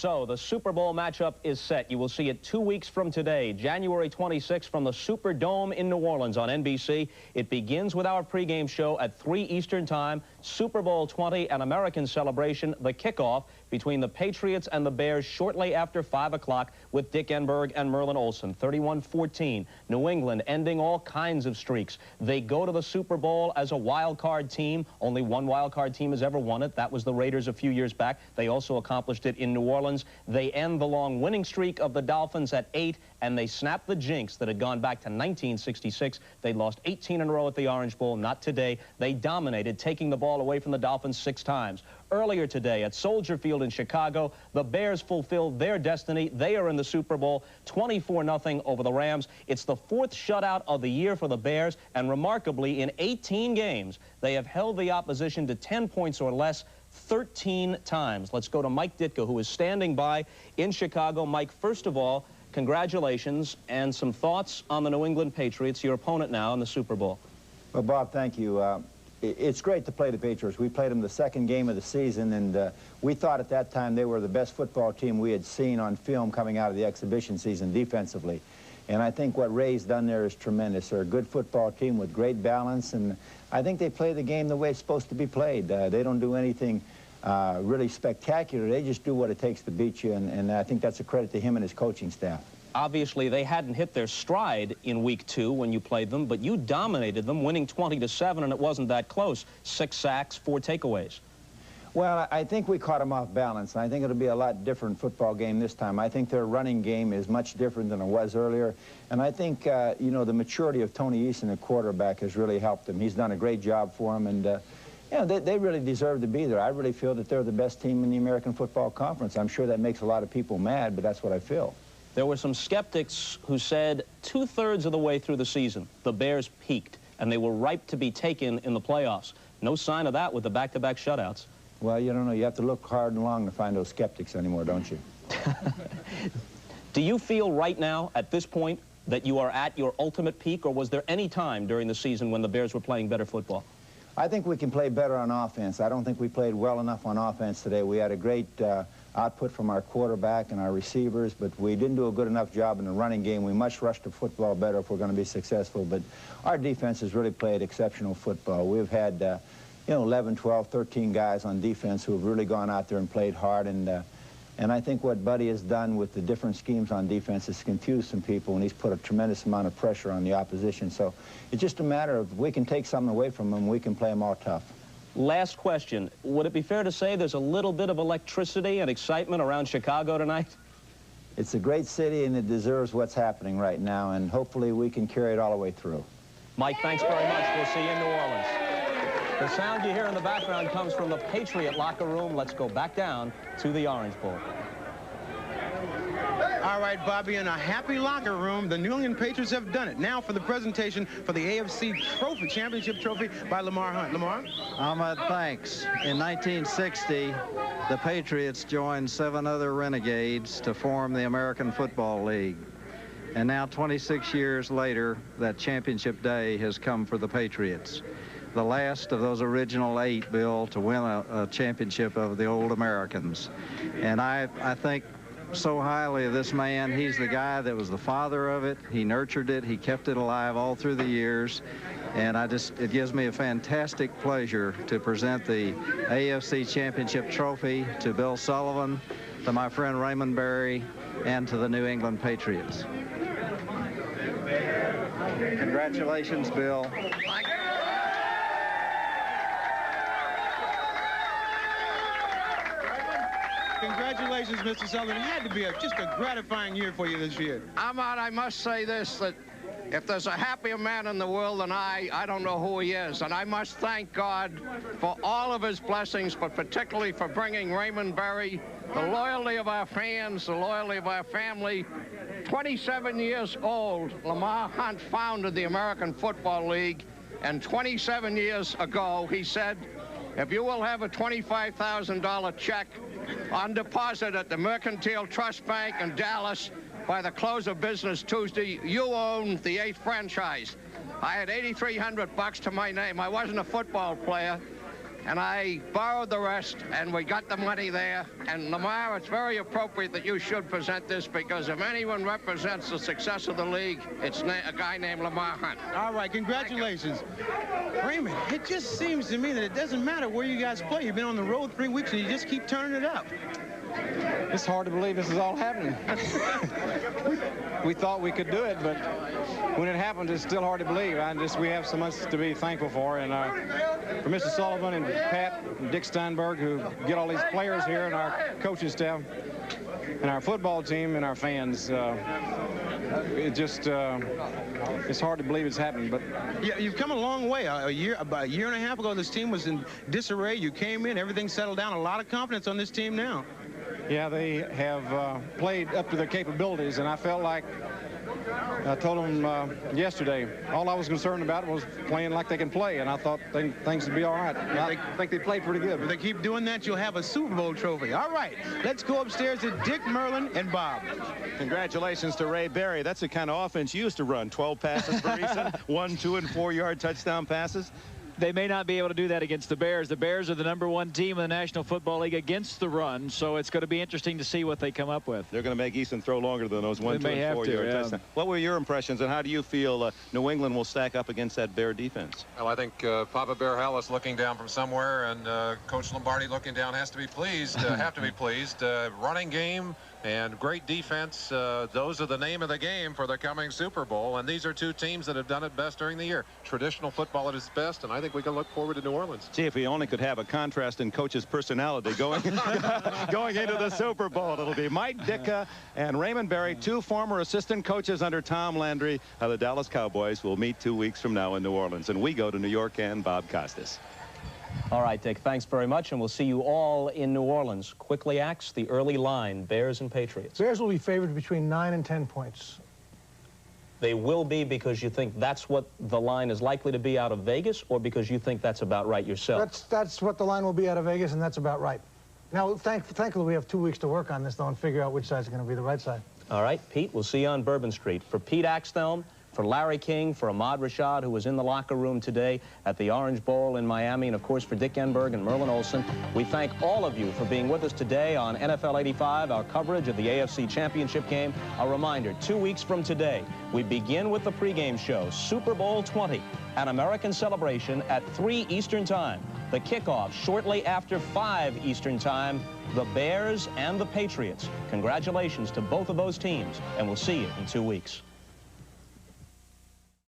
So the Super Bowl matchup is set. You will see it 2 weeks from today, January 26th, from the Superdome in New Orleans on NBC. It begins with our pregame show at 3 Eastern Time. Super Bowl 20, an American celebration, the kickoff between the Patriots and the Bears shortly after 5 o'clock with Dick Enberg and Merlin Olsen. 31-14. New England ending all kinds of streaks. They go to the Super Bowl as a wild card team. Only one wild card team has ever won it. That was the Raiders a few years back. They also accomplished it in New Orleans. They end the long winning streak of the Dolphins at 8, and they snap the jinx that had gone back to 1966. They lost 18 in a row at the Orange Bowl. Not today. They dominated, taking the ball away from the Dolphins 6 times. Earlier today at Soldier Field in Chicago, the Bears fulfilled their destiny. They are in the Super Bowl, 24-0 over the Rams. It's the 4th shutout of the year for the Bears, and remarkably, in 18 games, they have held the opposition to 10 points or less 13 times. Let's go to Mike Ditka, who is standing by in Chicago. Mike, first of all, congratulations, and some thoughts on the New England Patriots, your opponent now in the Super Bowl. Well, Bob, thank you. It's great to play the Patriots. We played them the 2nd game of the season, and we thought at that time they were the best football team we had seen on film coming out of the exhibition season defensively. And I think what Ray's done there is tremendous. They're a good football team with great balance, and I think they play the game the way it's supposed to be played. They don't do anything really spectacular. They just do what it takes to beat you, and I think that's a credit to him and his coaching staff. Obviously, they hadn't hit their stride in week 2 when you played them, but you dominated them, winning 20-7, and it wasn't that close. 6 sacks, 4 takeaways. Well, I think we caught them off balance, and I think it'll be a lot different football game this time. I think their running game is much different than it was earlier, and I think, you know, the maturity of Tony Eason, the quarterback, has really helped them. He's done a great job for them, and, you know, they really deserve to be there. I really feel that they're the best team in the American Football Conference. I'm sure that makes a lot of people mad, but that's what I feel. There were some skeptics who said 2/3 of the way through the season, the Bears peaked, and they were ripe to be taken in the playoffs. No sign of that with the back-to-back shutouts. Well, you don't know. You have to look hard and long to find those skeptics anymore, don't you? Do you feel right now, at this point, that you are at your ultimate peak, or was there any time during the season when the Bears were playing better football? I think we can play better on offense. I don't think we played well enough on offense today. We had a great output from our quarterback and our receivers, but we didn't do a good enough job in the running game. We must rush the football better if we're going to be successful, but our defense has really played exceptional football. We've had, you know, 11, 12, 13 guys on defense who have really gone out there and played hard, and I think what Buddy has done with the different schemes on defense has confused some people, and he's put a tremendous amount of pressure on the opposition. So it's just a matter of we can take something away from them, we can play them all tough. Last question. Would it be fair to say there's a little bit of electricity and excitement around Chicago tonight? It's a great city, and it deserves what's happening right now, and hopefully we can carry it all the way through. Mike, thanks very much. We'll see you in New Orleans. The sound you hear in the background comes from the Patriot locker room. Let's go back down to the Orange Bowl. All right, Bobby, in a happy locker room, the New England Patriots have done it. Now for the presentation for the AFC trophy, championship trophy by Lamar Hunt. Lamar? Ahmed, thanks. In 1960, the Patriots joined 7 other renegades to form the American Football League. And now, 26 years later, that championship day has come for the Patriots. The last of those original 8, Bill, to win a championship of the old Americans. And I think so highly of this man. He's the guy that was the father of it. He nurtured it. He kept it alive all through the years. And it gives me a fantastic pleasure to present the AFC Championship Trophy to Bill Sullivan, to my friend Raymond Berry, and to the New England Patriots. Congratulations, Bill. Congratulations, Mr. Sullivan. It had to be just a gratifying year for you this year. Ahmad, I must say this, that if there's a happier man in the world than I don't know who he is. And I must thank God for all of his blessings, but particularly for bringing Raymond Berry, the loyalty of our fans, the loyalty of our family. 27 years old, Lamar Hunt founded the American Football League, and 27 years ago, he said, if you will have a $25,000 check on deposit at the Mercantile Trust Bank in Dallas by the close of business Tuesday, you own the 8th franchise. I had $8,300 to my name. I wasn't a football player, and I borrowed the rest, and we got the money there. And Lamar, it's very appropriate that you should present this, because if anyone represents the success of the league, it's a guy named Lamar Hunt. All right, congratulations. Raymond, it just seems to me that it doesn't matter where you guys play. You've been on the road 3 weeks, and you just keep turning it up. It's hard to believe this is all happening. We thought we could do it, but when it happens, it's still hard to believe. We have so much to be thankful for, and for Mr. Sullivan and Pat and Dick Steinberg, who get all these players here, and our coaching staff, and our football team, and our fans. It's hard to believe it's happening, but yeah, you've come a long way. About a year and a half ago, this team was in disarray. You came in, everything settled down. A lot of confidence on this team now. yeah, they have played up to their capabilities, and I felt like I told them yesterday, all I was concerned about was playing like they can play, and I thought things would be all right. I think they played pretty good. If they keep doing that, you'll have a Super Bowl trophy. All right, let's go upstairs to Dick, Merlin, and Bob. Congratulations to Ray Berry. That's the kind of offense you used to run. 12 passes per season, 1, 2, and 4-yard touchdown passes. They may not be able to do that against the Bears. The Bears are the #1 team in the National Football League against the run, so it's going to be interesting to see what they come up with. They're going to make Easton throw longer than those 1, 2, and 4-yard touchdowns. What were your impressions, and how do you feel New England will stack up against that Bear defense? Well, I think Papa Bear Hallis looking down from somewhere, and Coach Lombardi looking down has to be pleased, have to be pleased. Running game and great defense, those are the name of the game for the coming Super Bowl, and these are two teams that have done it best during the year. Traditional football at its best, and I think we can look forward to New Orleans. See, if we only could have a contrast in coach's personality going going into the Super Bowl. It'll be Mike Ditka and Raymond Berry, two former assistant coaches under Tom Landry of the Dallas Cowboys. Will meet 2 weeks from now in New Orleans, and we go to New York and Bob Costas. All right, Dick, thanks very much, and we'll see you all in New Orleans. Quickly, Axe, the early line, Bears and Patriots. Bears will be favored between 9 and 10 points. They will be because you think that's what the line is likely to be out of Vegas, or because you think that's about right yourself? That's what the line will be out of Vegas, and that's about right. Now, thankfully, we have 2 weeks to work on this, though, and figure out which side's going to be the right side. All right, Pete, we'll see you on Bourbon Street. For Pete Axthelm, for Larry King, for Ahmad Rashad, who was in the locker room today at the Orange Bowl in Miami, and of course for Dick Enberg and Merlin Olsen, we thank all of you for being with us today on NFL 85, our coverage of the AFC Championship game. A reminder, 2 weeks from today, we begin with the pregame show, Super Bowl 20, an American celebration at 3 Eastern Time. The kickoff shortly after 5 Eastern Time, the Bears and the Patriots. Congratulations to both of those teams, and we'll see you in 2 weeks.